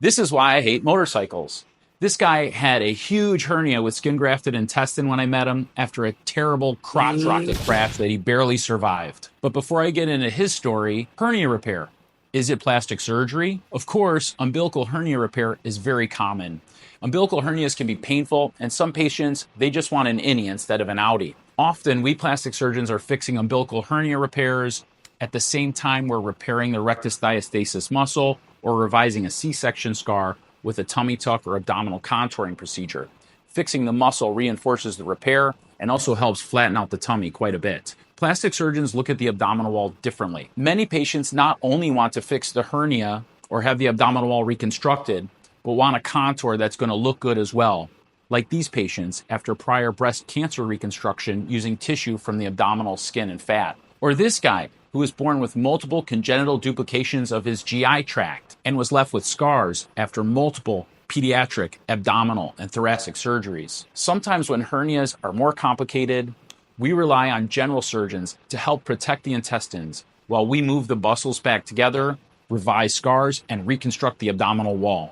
This is why I hate motorcycles. This guy had a huge hernia with skin grafted intestine when I met him after a terrible crotch rocket crash that he barely survived. But before I get into his story, hernia repair. Is it plastic surgery? Of course, umbilical hernia repair is very common. Umbilical hernias can be painful, and some patients, they just want an innie instead of an outie. Often, we plastic surgeons are fixing umbilical hernia repairs at the same time we're repairing the rectus diastasis muscle or revising a C-section scar with a tummy tuck or abdominal contouring procedure. Fixing the muscle reinforces the repair and also helps flatten out the tummy quite a bit. Plastic surgeons look at the abdominal wall differently. Many patients not only want to fix the hernia or have the abdominal wall reconstructed, but want a contour that's going to look good as well, like these patients after prior breast cancer reconstruction using tissue from the abdominal skin and fat. Or this guy who was born with multiple congenital duplications of his GI tract and was left with scars after multiple pediatric, abdominal, and thoracic surgeries. Sometimes when hernias are more complicated, we rely on general surgeons to help protect the intestines while we move the muscles back together, revise scars, and reconstruct the abdominal wall.